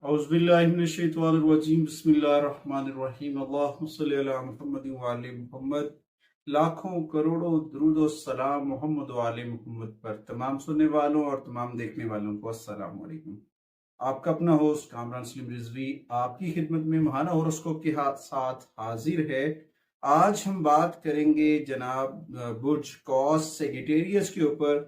औज़ुबिल्लाहिमिनश्शैतानिर्रजीम बिस्मिल्लाहिर्रहमानिर्रहीम अल्लाहुम्मा सल्लि अला मुहम्मद व आले मुहम्मद। लाखों करोड़ों दुरूद और सलाम मोहम्मद व आले मुहम्मद पर। तमाम सुनने वालों और तमाम देखने वालों को अस्सलाम वालेकुम। आपका अपना होस्ट कामरान सलीम रिजवी आपकी खिदमत में महाना होरोस्कोप के साथ हाजिर है। आज हम बात करेंगे जनाब बुर्ज कॉस सेगिटेरियस के ऊपर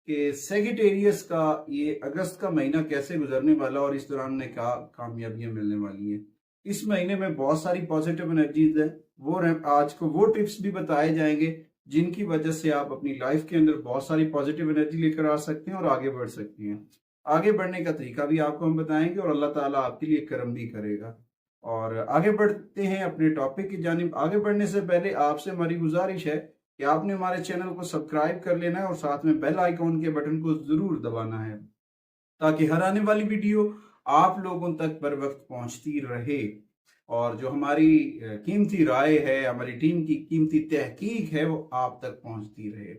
कि सेगिटेरियस का ये अगस्त का महीना कैसे गुजरने वाला और इस दौरान ने क्या कामयाबियां मिलने वाली हैं। इस महीने में बहुत सारी पॉजिटिव एनर्जीज है, वो आज को वो टिप्स भी बताए जाएंगे जिनकी वजह से आप अपनी लाइफ के अंदर बहुत सारी पॉजिटिव एनर्जी लेकर आ सकते हैं और आगे बढ़ सकते हैं। आगे बढ़ने का तरीका भी आपको हम बताएंगे और अल्लाह ताला आपके लिए करम भी करेगा। और आगे बढ़ते हैं अपने टॉपिक की जानिब। आगे बढ़ने से पहले आपसे हमारी गुजारिश है कि आपने हमारे चैनल को सब्सक्राइब कर लेना है और साथ में बेल आइकॉन के बटन को जरूर दबाना है ताकि हर आने वाली वीडियो आप लोगों तक बर वक्त पहुंचती रहे। और जो हमारी कीमती राय है, हमारी टीम की कीमती तहकीक है, वो आप तक पहुंचती रहे।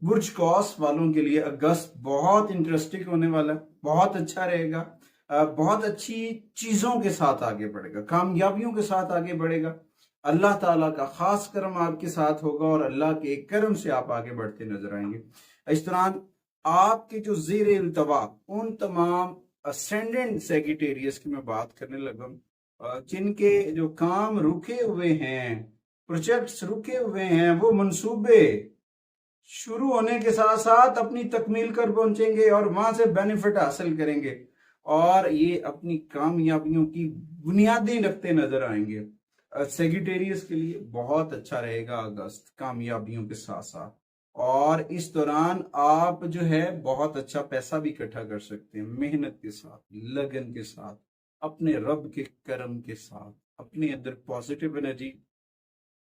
बुर्ज कॉस वालों के लिए अगस्त बहुत इंटरेस्टिंग होने वाला है, बहुत अच्छा रहेगा। बहुत अच्छी चीजों के साथ आगे बढ़ेगा, कामयाबियों के साथ आगे बढ़ेगा। अल्लाह ताला का खास करम आपके साथ होगा और अल्लाह के करम से आप आगे बढ़ते नजर आएंगे। इस दौरान आपके जो ज़ेर इल्तवा उन तमाम असेंडेंट सेगिटेरियस की मैं बात करने लगा, जिनके जो काम रुके हुए हैं, प्रोजेक्ट्स रुके हुए हैं, वो मंसूबे शुरू होने के साथ साथ अपनी तकमील कर पहुंचेंगे और वहां से बेनिफिट हासिल करेंगे और ये अपनी कामयाबियों की बुनियादी रखते नजर आएंगे। सेगिटेरियस के लिए बहुत अच्छा रहेगा अगस्त, कामयाबियों के साथ साथ। और इस दौरान आप जो है बहुत अच्छा पैसा भी इकट्ठा कर सकते हैं, मेहनत के साथ, लगन के साथ, अपने रब के करम के साथ। अपने अंदर पॉजिटिव एनर्जी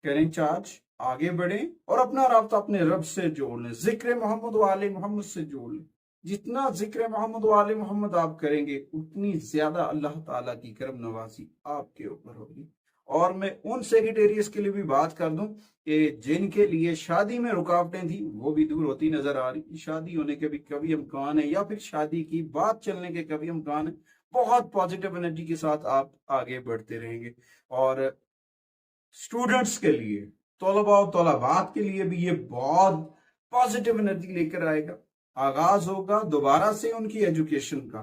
करें चार्ज, आगे बढ़ें और अपना राब्ता अपने रब से जोड़ लें, जिक्र मोहम्मद वाले मोहम्मद से जोड़ लें। जितना जिक्र मोहम्मद वाले मोहम्मद आप करेंगे उतनी ज्यादा अल्लाह ताला की करम नवाजी आपके ऊपर होगी। और मैं उन सेक्रेटेरियस के लिए भी बात कर दूं कि जिनके लिए शादी में रुकावटें थी वो भी दूर होती नजर आ रही। शादी होने के भी कभी इम्कान है या फिर शादी की बात चलने के कभी इम्कान है। बहुत पॉजिटिव एनर्जी के साथ आप आगे बढ़ते रहेंगे। और स्टूडेंट्स के लिए, तलबा और तलबात के लिए भी ये बहुत पॉजिटिव एनर्जी लेकर आएगा। आगाज होगा दोबारा से उनकी एजुकेशन का,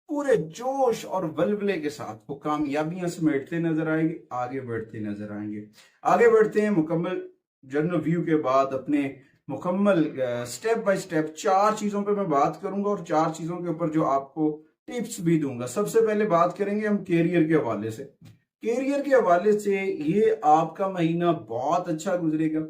पूरे जोश और वल्वले के साथ वो कामयाबियां समेटते नजर आएंगे, आगे बढ़ते नजर आएंगे। आगे बढ़ते हैं मुकम्मल जनरल व्यू के बाद अपने मुकम्मल स्टेप बाय स्टेप 4 चीजों पे मैं बात करूंगा और 4 चीजों के ऊपर जो आपको टिप्स भी दूंगा। सबसे पहले बात करेंगे हम कैरियर के हवाले से। कैरियर के हवाले से ये आपका महीना बहुत अच्छा गुजरेगा।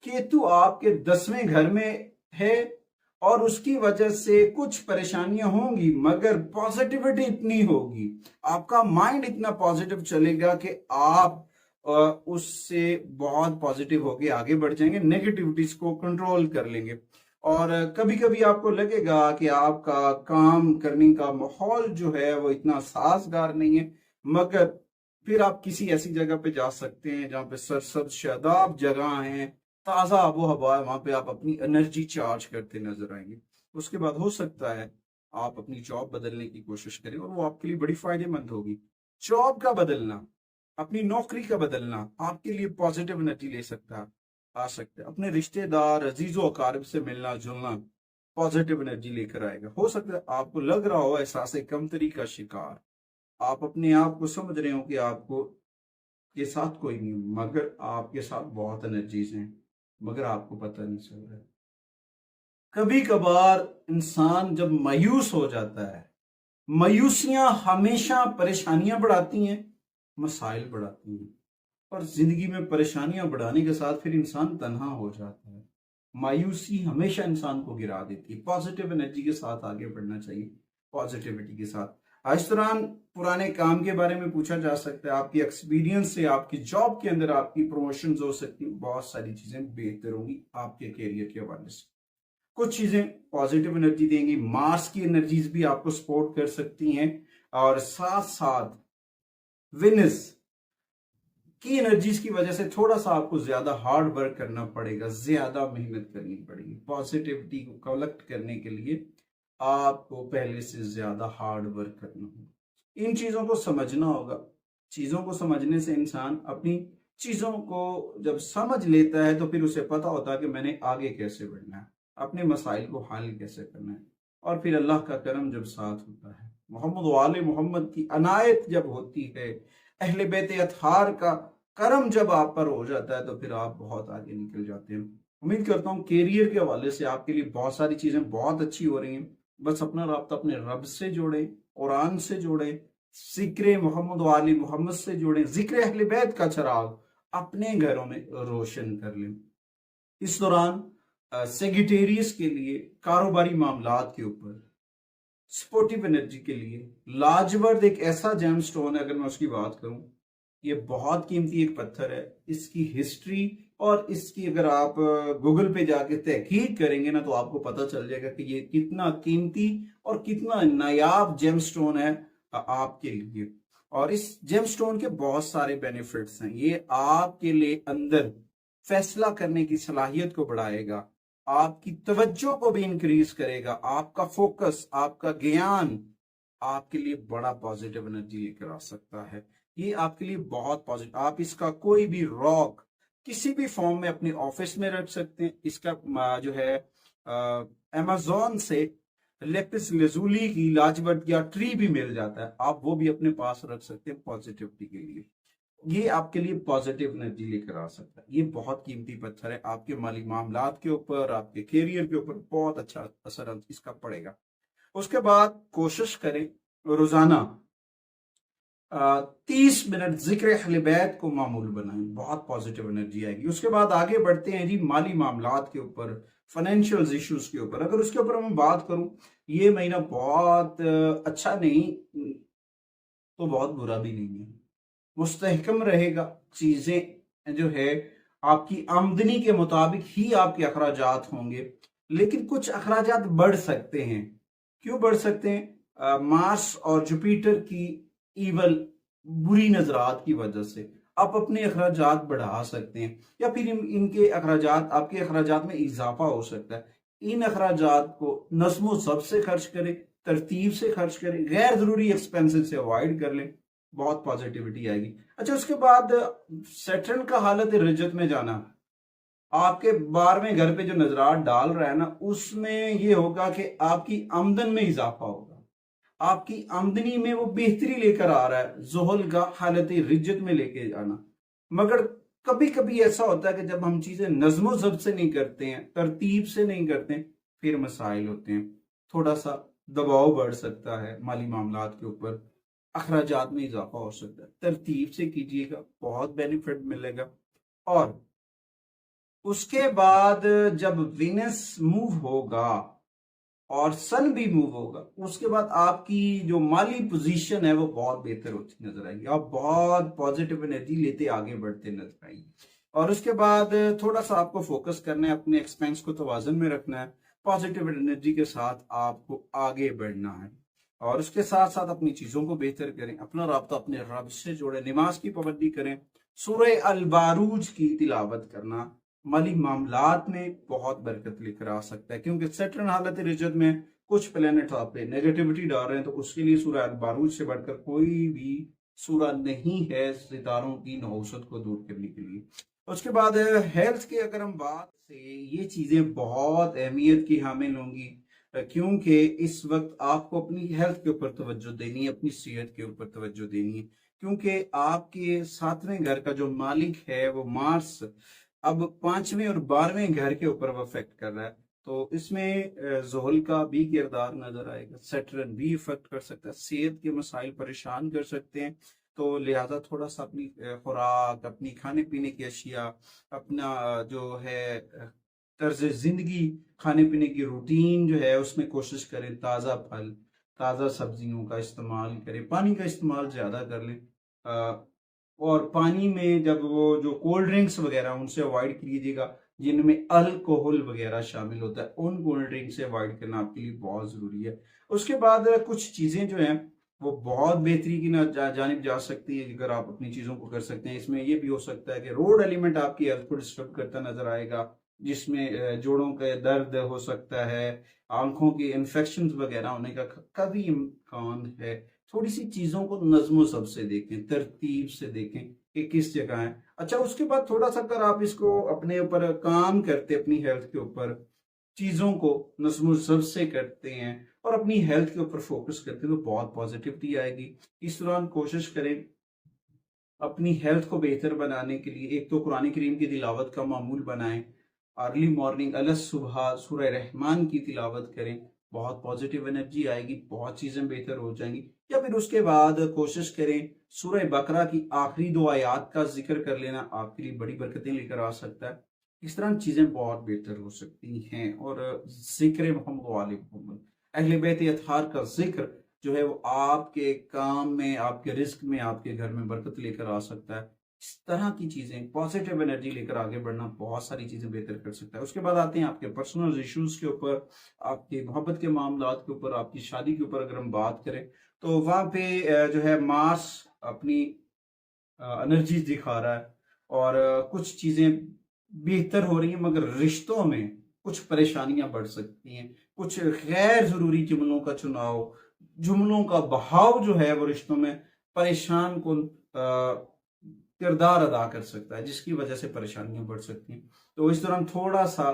केतु आपके 10वें घर में है और उसकी वजह से कुछ परेशानियां होंगी, मगर पॉजिटिविटी इतनी होगी, आपका माइंड इतना पॉजिटिव चलेगा कि आप उससे बहुत पॉजिटिव होके आगे बढ़ जाएंगे, नेगेटिविटीज को कंट्रोल कर लेंगे। और कभी कभी आपको लगेगा कि आपका काम करने का माहौल जो है वो इतना साजगार नहीं है, मगर फिर आप किसी ऐसी जगह पे जा सकते हैं जहाँ पे सरसब्ज शादाब जगह है, ताज़ा आबो हवा है, वहां पे आप अपनी एनर्जी चार्ज करते नजर आएंगे। उसके बाद हो सकता है आप अपनी जॉब बदलने की कोशिश करें और वो आपके लिए बड़ी फायदेमंद होगी। जॉब का बदलना, अपनी नौकरी का बदलना आपके लिए पॉजिटिव एनर्जी ले सकता है, आ सकता है। अपने रिश्तेदार अजीजों अकारब से मिलना जुलना पॉजिटिव एनर्जी लेकर आएगा। हो सकता है आपको लग रहा हो एहसास कमतरी का शिकार, आप अपने आप को समझ रहे हो कि आपको के साथ कोई नहीं, मगर आपके साथ बहुत एनर्जीज हैं, मगर आपको पता नहीं चल रहा है। कभी कभार इंसान जब मायूस हो जाता है, मायूसियां हमेशा परेशानियां बढ़ाती हैं, मसाइल बढ़ाती हैं, और जिंदगी में परेशानियां बढ़ाने के साथ फिर इंसान तन्हा हो जाता है। मायूसी हमेशा इंसान को गिरा देती है। पॉजिटिव एनर्जी के साथ आगे बढ़ना चाहिए, पॉजिटिविटी के साथ। इस दौरान पुराने काम के बारे में पूछा जा सकता है, आपकी एक्सपीरियंस से आपकी जॉब के अंदर आपकी प्रमोशन हो सकती है, बहुत सारी चीजें बेहतर होंगी आपके कैरियर के हवाले से। कुछ चीजें पॉजिटिव एनर्जी देंगी, मार्स की एनर्जीज भी आपको सपोर्ट कर सकती हैं, और साथ साथ विनस की एनर्जीज की वजह से थोड़ा सा आपको ज्यादा हार्ड वर्क करना पड़ेगा, ज्यादा मेहनत करनी पड़ेगी। पॉजिटिविटी को कलेक्ट करने के लिए आपको पहले से ज्यादा हार्ड वर्क करना होगा। इन चीजों को समझना होगा। चीजों को समझने से इंसान अपनी चीजों को जब समझ लेता है तो फिर उसे पता होता है कि मैंने आगे कैसे बढ़ना है, अपने मसाइल को हल कैसे करना है, और फिर अल्लाह का करम जब साथ होता है, मोहम्मद वाले मोहम्मद की अनायत जब होती है, अहले बैत अतहार का करम जब आप पर हो जाता है, तो फिर आप बहुत आगे निकल जाते हैं। उम्मीद करता हूँ कैरियर के हवाले से आपके लिए बहुत सारी चीजें बहुत अच्छी हो रही हैं। बस अपना राब्ता अपने रब से जोड़े, कुरान से जोड़े, जिक्र मोहम्मद वाली मोहम्मद से जोड़े, जिक्र अहले बैत का चिराग अपने घरों में रोशन कर लें। इस दौरान सेक्रेटेरियस के लिए, कारोबारी मामलात के ऊपर, स्पोर्टिव एनर्जी के लिए लाजवर्द एक ऐसा जेम स्टोन है। अगर मैं उसकी बात करूं, ये बहुत कीमती एक पत्थर है। इसकी हिस्ट्री और इसकी अगर आप गूगल पे जाके तहकीक करेंगे ना, तो आपको पता चल जाएगा कि ये कितना कीमती और कितना नायाब जेम स्टोन है आपके लिए। और इस जेम स्टोन के बहुत सारे बेनिफिट्स हैं। ये आपके लिए अंदर फैसला करने की सलाहियत को बढ़ाएगा, आपकी तवज्जो को भी इंक्रीज करेगा, आपका फोकस, आपका ज्ञान आपके लिए बड़ा पॉजिटिव एनर्जी लेकर आ सकता है। ये आपके लिए बहुत पॉजिटिव, आप इसका कोई भी रॉक किसी भी फॉर्म में अपने ऑफिस में रख सकते हैं। इसका जो है अमेजोन से लेपिस लेजुली की लाजवर्द या ट्री भी मिल जाता है, आप वो भी अपने पास रख सकते हैं पॉजिटिविटी के लिए। ये आपके लिए पॉजिटिव एनर्जी लेकर आ सकता है। ये बहुत कीमती पत्थर है, आपके माली मामलात के ऊपर, आपके कैरियर के ऊपर बहुत अच्छा असर इसका पड़ेगा। उसके बाद कोशिश करें रोजाना 30 मिनट जिक्र अहले बैत को मामूल बनाएं, बहुत पॉजिटिव एनर्जी आएगी। उसके बाद आगे बढ़ते हैं जी माली मामलात के ऊपर, फाइनेंशियल इश्यूज के ऊपर। अगर उसके ऊपर मैं बात करूं, ये महीना बहुत अच्छा नहीं तो बहुत बुरा भी नहीं है, मुस्तहकम रहेगा। चीजें जो है आपकी आमदनी के मुताबिक ही आपके अखराजात होंगे, लेकिन कुछ अखराजात बढ़ सकते हैं। क्यों बढ़ सकते हैं? मार्स और जुपिटर की ईवल बुरी नजरात की वजह से आप अपने अखराजात बढ़ा सकते हैं, या फिर इनके अखराजात, आपके अखराजात में इजाफा हो सकता है। इन अखराजात को नस्मो ज़ब्त से खर्च करें, तरतीब से खर्च करें, गैर जरूरी एक्सपेंसेस से अवॉइड कर लें, बहुत पॉजिटिविटी आएगी। अच्छा, उसके बाद सैटर्न का हालत रजत में जाना आपके 12वें घर पे जो नजरात डाल रहा है ना, उसमें ये होगा कि आपकी आमदन में इजाफा होगा, आपकी आमदनी में वो बेहतरी लेकर आ रहा है, जोहल का हालत रिज्जत में लेके जाना। मगर कभी कभी ऐसा होता है कि जब हम चीजें नज्मो ज़ब्त से नहीं करते हैं, तरतीब से नहीं करते हैं, फिर मसाइल होते हैं। थोड़ा सा दबाव बढ़ सकता है माली मामलात के ऊपर, अखराजात में इजाफा हो सकता है। तरतीब से कीजिएगा, बहुत बेनिफिट मिलेगा। और उसके बाद जब विनस मूव होगा और सन भी मूव होगा, उसके बाद आपकी जो माली पोजीशन है वो बहुत बेहतर होती नजर आएगी, आप बहुत पॉजिटिव एनर्जी लेते आगे बढ़ते नजर आएंगे। और उसके बाद थोड़ा सा आपको फोकस करना है, अपने एक्सपेंस को तवाज़ुन में रखना है, पॉजिटिव एनर्जी के साथ आपको आगे बढ़ना है। और उसके साथ साथ अपनी चीजों को बेहतर करें, अपना राब्ता अपने रब से जोड़े, नमाज की पाबंदी करें, सूरह अल बारूज की तिलावत करना माली मामलात में बहुत बरकत लेकर आ सकता है। क्योंकि सैटर्न हालत रिजत में कुछ प्लेनेट आप पे नेगेटिविटी डाल रहे हैं, तो उसके लिए सूरह अल बारूज से बढ़कर कोई भी सूरह नहीं है सितारों की नहुसत को दूर करने के लिए। उसके बाद हेल्थ की अगर हम बात से, ये चीजें बहुत अहमियत की हामिल होंगी, क्योंकि इस वक्त आपको अपनी हेल्थ के ऊपर तवज्जो देनी है, अपनी सेहत के ऊपर तवज्जो देनी है। क्योंकि आपके 7वें घर का जो मालिक है वो मार्स अब 5वें और 12वें घर के ऊपर वो इफेक्ट कर रहा है, तो इसमें जोहल का भी किरदार नजर आएगा, सैटर्न भी इफेक्ट कर सकता है, सेहत के मसाइल परेशान कर सकते हैं। तो लिहाजा थोड़ा सा अपनी खुराक, अपनी खाने पीने की अशिया, अपना जो है तर्ज जिंदगी, खाने पीने की रूटीन जो है उसमें कोशिश करें ताज़ा फल, ताज़ा सब्जियों का इस्तेमाल करें, पानी का इस्तेमाल ज़्यादा कर लें। और पानी में जब वो जो कोल्ड ड्रिंक्स वगैरह उनसे अवॉइड कीजिएगा जिनमें अल्कोहल वगैरह शामिल होता है, उन कोल्ड ड्रिंक से अवॉइड करना आपके लिए बहुत ज़रूरी है। उसके बाद कुछ चीज़ें जो हैं वो बहुत बेहतरी की जानिब जा सकती है अगर आप अपनी चीज़ों को कर सकते हैं। इसमें ये भी हो सकता है कि रोड एलिमेंट आपकी हेल्थ को डिस्टर्ब करता नजर आएगा, जिसमें जोड़ों का दर्द हो सकता है, आंखों की इन्फेक्शन वगैरह होने का कभी इम्कान है। थोड़ी सी चीजों को नज्म सबसे देखें, तरतीब से देखें कि किस जगह है। अच्छा, उसके बाद थोड़ा सा अगर आप इसको अपने ऊपर काम करते, अपनी हेल्थ के ऊपर चीजों को नज्म सबसे करते हैं और अपनी हेल्थ के ऊपर फोकस करते हैं, तो बहुत पॉजिटिविटी आएगी। इस दौरान कोशिश करें अपनी हेल्थ को बेहतर बनाने के लिए, एक तो कुरान करीम की तिलावत का मामूल बनाएं, अर्ली मॉर्निंग अलग सुबह सूरह रहमान की तिलावत करें, बहुत पॉजिटिव एनर्जी आएगी, बहुत चीजें बेहतर हो जाएंगी। या फिर उसके बाद कोशिश करें सूरह बकरा की आखिरी 2 आयात का जिक्र कर लेना, आपके लिए बड़ी बरकतें लेकर आ सकता है। इस तरह चीजें बहुत बेहतर हो सकती हैं। और जिक्र मोहम्मद वाले मोहम्मद, अहले बैत अतहार का जिक्र जो है वो आपके काम में, आपके रिस्क में, आपके घर में बरकत लेकर आ सकता है। इस तरह की चीजें, पॉजिटिव एनर्जी लेकर आगे बढ़ना बहुत सारी चीजें बेहतर कर सकता है। उसके बाद आते हैं आपके पर्सनल इश्यूज के ऊपर, आपके मोहब्बत के मामलात के ऊपर, आपकी शादी के ऊपर अगर हम बात करें तो वहां पे जो है मार्स अपनी एनर्जी दिखा रहा है और कुछ चीजें बेहतर हो रही हैं, मगर रिश्तों में कुछ परेशानियां बढ़ सकती हैं। कुछ गैर जरूरी जुमलों का चुनाव, जुमलों का बहाव जो है वो रिश्तों में परेशान कुन किरदार अदा कर सकता है, जिसकी वजह से परेशानियां बढ़ सकती हैं। तो इस दौरान थोड़ा सा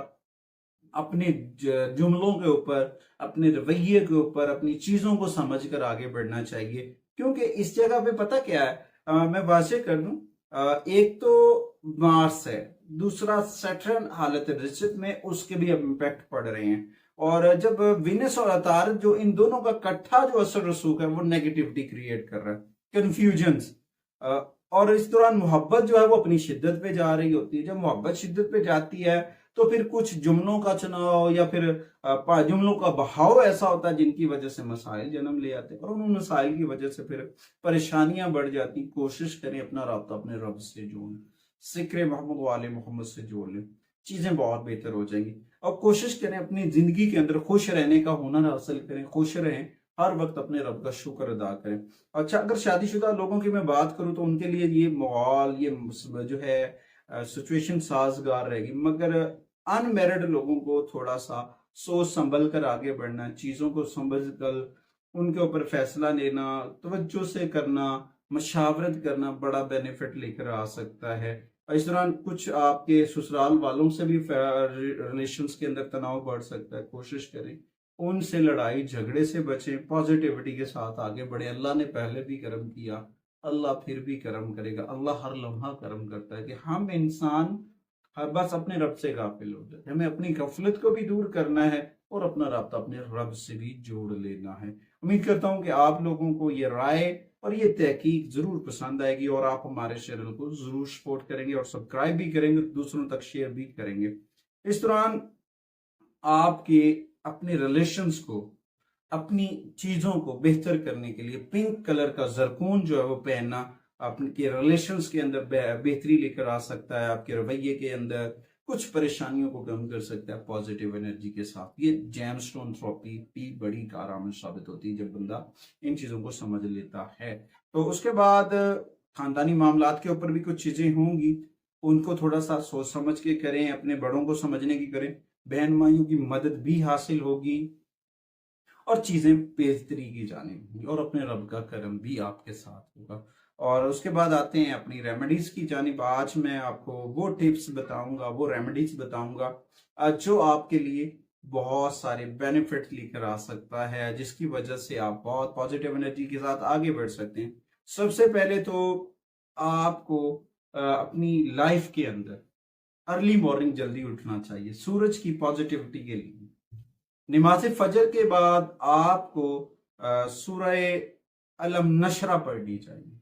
अपने जुमलों के ऊपर, अपने रवैये के ऊपर, अपनी चीजों को समझ कर आगे बढ़ना चाहिए। क्योंकि इस जगह पे पता क्या है, मैं वाजे कर दूं, एक तो मार्स है, दूसरा सैटर्न हालत रिश्त में, उसके भी इम्पैक्ट पड़ रहे हैं। और जब विनस और अतारत जो इन दोनों का इकट्ठा जो असर रसूख है वो नेगेटिविटी क्रिएट कर रहा है, कंफ्यूजन। और इस दौरान मोहब्बत जो है वो अपनी शिद्दत पे जा रही होती है। जब मोहब्बत शिद्दत पे जाती है तो फिर कुछ जुमलों का चुनाव या फिर जुमलों का बहाव ऐसा होता है जिनकी वजह से मसाइल जन्म ले आते हैं, और उन मसाइल की वजह से फिर परेशानियां बढ़ जाती। कोशिश करें अपना राब्ता अपने रब से जोड़ें, जिक्र मोहम्मद वाले मोहम्मद से जोड़ लें, चीजें बहुत बेहतर हो जाएंगी। और कोशिश करें अपनी जिंदगी के अंदर खुश रहने का हुनर हासिल करें, खुश रहें, हर वक्त अपने रब का शुक्र अदा करें। अच्छा, अगर शादीशुदा लोगों की मैं बात करूं तो उनके लिए ये माहौल, ये जो है सिचुएशन साजगार रहेगी, मगर अनमैरिड लोगों को थोड़ा सा सोच संभल कर आगे बढ़ना, चीजों को समझ कर उनके ऊपर फैसला लेना, तवज्जो से करना, मशावरत करना बड़ा बेनिफिट लेकर आ सकता है। और इस दौरान कुछ आपके ससुराल वालों से भी रिलेशंस के अंदर तनाव बढ़ सकता है। कोशिश करें उनसे लड़ाई झगड़े से बचें, पॉजिटिविटी के साथ आगे बढ़े। अल्लाह ने पहले भी करम किया, अल्लाह फिर भी करम करेगा। अल्लाह हर लम्हा करम करता है कि हम इंसान हर बस अपने रब से गाफिल हो जाते, हमें अपनी गफलत को भी दूर करना है और अपना राब्ता अपने रब से भी जोड़ लेना है। उम्मीद करता हूं कि आप लोगों को ये राय और ये तहकीक जरूर पसंद आएगी और आप हमारे चैनल को जरूर सपोर्ट करेंगे और सब्सक्राइब भी करेंगे, दूसरों तक शेयर भी करेंगे। इस दौरान आपके अपने रिलेशंस को, अपनी चीजों को बेहतर करने के लिए पिंक कलर का जरकून जो है वो पहनना आपके रिलेशंस के अंदर बेहतरी लेकर आ सकता है। आपके रवैये के अंदर कुछ परेशानियों को कम कर सकता है पॉजिटिव एनर्जी के साथ। ये जैमस्टोन थेरेपी भी बड़ी कारआमद साबित होती है जब बंदा इन चीजों को समझ लेता है। तो उसके बाद खानदानी मामलात के ऊपर भी कुछ चीजें होंगी, उनको थोड़ा सा सोच समझ के करें, अपने बड़ों को समझने की करें, बहन भाइयों की मदद भी हासिल होगी और चीजें बेहतरी की जानेंगी और अपने रब का करम भी आपके साथ होगा। और उसके बाद आते हैं अपनी रेमेडीज की जानिब। आज मैं आपको वो टिप्स बताऊंगा, वो रेमेडीज बताऊंगा जो आपके लिए बहुत सारे बेनिफिट लेकर आ सकता है, जिसकी वजह से आप बहुत पॉजिटिव एनर्जी के साथ आगे बढ़ सकते हैं। सबसे पहले तो आपको अपनी लाइफ के अंदर अर्ली मॉर्निंग जल्दी उठना चाहिए सूरज की पॉजिटिविटी के लिए। नमाज फजर के बाद आपको सूरह अलम नशरा पढ़नी चाहिए।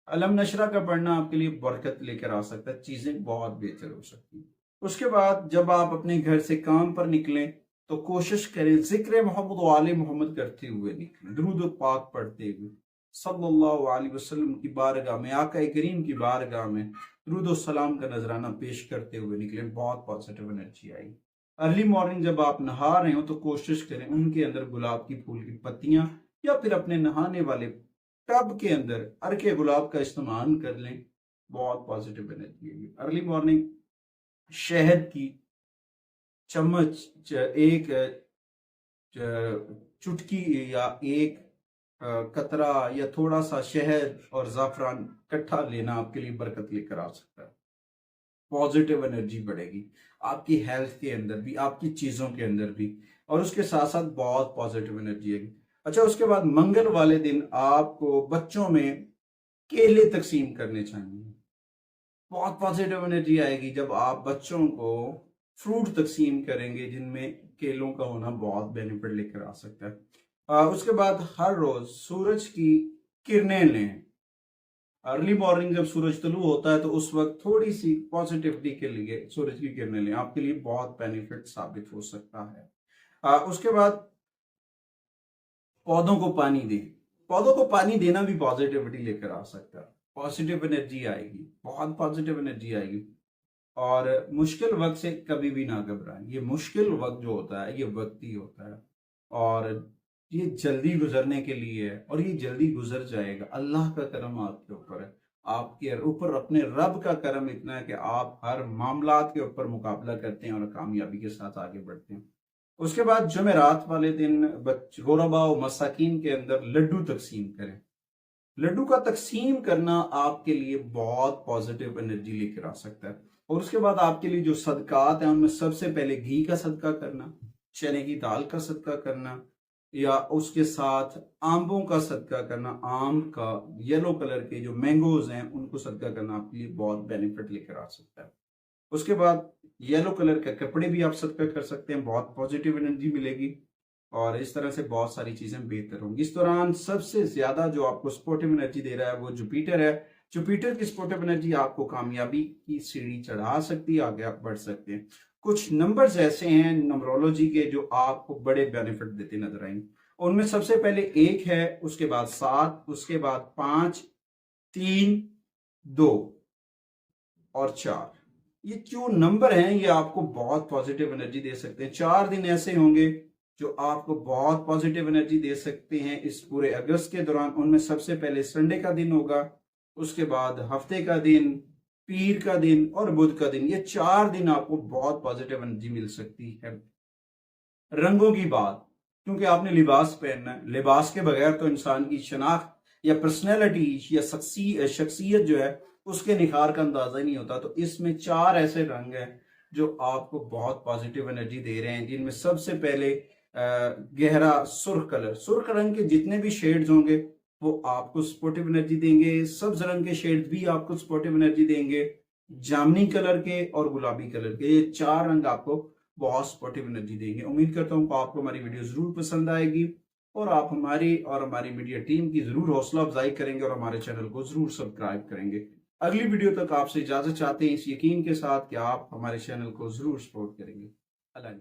अलम नशरा का पढ़ना आपके लिए बरकत लेकर आ सकता है, चीजें बहुत बेहतर हो सकती हैं। उसके बाद जब आप अपने घर से काम पर निकलें तो कोशिश करें जिक्र मोहम्मद वाले मोहम्मद करते हुए निकलें, दुरूद पाक पढ़ते हुए सल्लल्लाहु अलैहि वसल्लम की बारगाह में, आका करीम की बारगाह में दुरूद सलाम का नजराना पेश करते हुए निकलें, बहुत पॉजिटिव एनर्जी आएगी। अर्ली मॉर्निंग जब आप नहा रहे हो तो कोशिश करें उनके अंदर गुलाब की फूल की पत्तियां या फिर अपने नहाने वाले टब के अंदर अर्के गुलाब का इस्तेमाल कर लें, बहुत पॉजिटिव एनर्जी है। अर्ली मॉर्निंग शहद की चम्मच, एक चुटकी या एक कतरा या थोड़ा सा शहद और ज़ाफ़रान इकट्ठा लेना आपके लिए बरकत लेकर आ सकता है। पॉजिटिव एनर्जी बढ़ेगी आपकी हेल्थ के अंदर भी, आपकी चीज़ों के अंदर भी, और उसके साथ साथ बहुत पॉजिटिव एनर्जी आएगी। अच्छा, उसके बाद मंगल वाले दिन आपको बच्चों में केले तकसीम करने चाहिए। बहुत पॉजिटिव एनर्जी आएगी जब आप बच्चों को फ्रूट तकसीम करेंगे जिनमें केलों का होना बहुत बेनिफिट लेकर आ सकता है। उसके बाद हर रोज सूरज की किरणें लें। अर्ली मॉर्निंग जब सूरज तुलू होता है तो उस वक्त थोड़ी सी पॉजिटिविटी के लिए सूरज की किरणें लें, आपके लिए बहुत बेनिफिट साबित हो सकता है। उसके बाद पौधों को पानी दें। पौधों को पानी देना भी पॉजिटिविटी लेकर आ सकता है, पॉजिटिव एनर्जी आएगी, बहुत पॉजिटिव एनर्जी आएगी। और मुश्किल वक्त से कभी भी ना घबराएं। ये मुश्किल वक्त जो होता है ये वक्ती होता है और ये जल्दी गुजरने के लिए है और ये जल्दी गुजर जाएगा। अल्लाह का करम आपके ऊपर है, आपके ऊपर अपने रब का करम इतना है कि आप हर मामलात के ऊपर मुकाबला करते हैं और कामयाबी के साथ आगे बढ़ते हैं। उसके बाद जुमेरात वाले दिन गोरबा और मसाकीन के अंदर लड्डू तकसीम करें। लड्डू का तकसीम करना आपके लिए बहुत पॉजिटिव एनर्जी लेकर आ सकता है। और उसके बाद आपके लिए जो सदकात हैं उनमें सबसे पहले घी का सदका करना, चने की दाल का सदका करना, या उसके साथ आमों का सदका करना। आम का येलो कलर के जो मैंगोज हैं उनको सदका करना आपके लिए बहुत बेनिफिट लेकर आ सकता है। उसके बाद येलो कलर के कपड़े भी आप सदका कर सकते हैं, बहुत पॉजिटिव एनर्जी मिलेगी और इस तरह से बहुत सारी चीजें बेहतर होंगी। इस दौरान सबसे ज्यादा जो आपको सपोर्टिव एनर्जी दे रहा है वो जुपिटर है। जुपिटर की सपोर्टिव एनर्जी आपको कामयाबी की सीढ़ी चढ़ा सकती है, आगे आप बढ़ सकते हैं। कुछ नंबर्स ऐसे हैं नंबरोलॉजी के जो आपको बड़े बेनिफिट देते नजर आएंगे। उनमें सबसे पहले 1 है, उसके बाद 7, उसके बाद 5, 3, 2 और 4। ये जो नंबर हैं ये आपको बहुत पॉजिटिव एनर्जी दे सकते हैं। 4 दिन ऐसे होंगे जो आपको बहुत पॉजिटिव एनर्जी दे सकते हैं इस पूरे अगस्त के दौरान। उनमें सबसे पहले संडे का दिन होगा, उसके बाद हफ्ते का दिन, पीर का दिन और बुध का दिन। ये 4 दिन आपको बहुत पॉजिटिव एनर्जी मिल सकती है। रंगों की बात, क्योंकि आपने लिबास पहनना है, लिबास के बगैर तो इंसान की शनाख्त या पर्सनैलिटी या शख्सियत जो है उसके निखार का अंदाजा ही नहीं होता। तो इसमें 4 ऐसे रंग हैं जो आपको बहुत पॉजिटिव एनर्जी दे रहे हैं, जिनमें सबसे पहले गहरा सुर्ख रंग के जितने भी शेड्स होंगे वो आपको सपोर्टिव एनर्जी देंगे। सब्ज रंग के शेड्स भी आपको सपोर्टिव एनर्जी देंगे। जामनी कलर के और गुलाबी कलर के, ये 4 रंग आपको बहुत सपोर्टिव एनर्जी देंगे। उम्मीद करता हूँ आपको हमारी वीडियो जरूर पसंद आएगी और आप हमारी मीडिया टीम की जरूर हौसला अफजाई करेंगे और हमारे चैनल को जरूर सब्सक्राइब करेंगे। अगली वीडियो तक आपसे इजाजत चाहते हैं इस यकीन के साथ कि आप हमारे चैनल को जरूर सपोर्ट करेंगे। अल्लाह।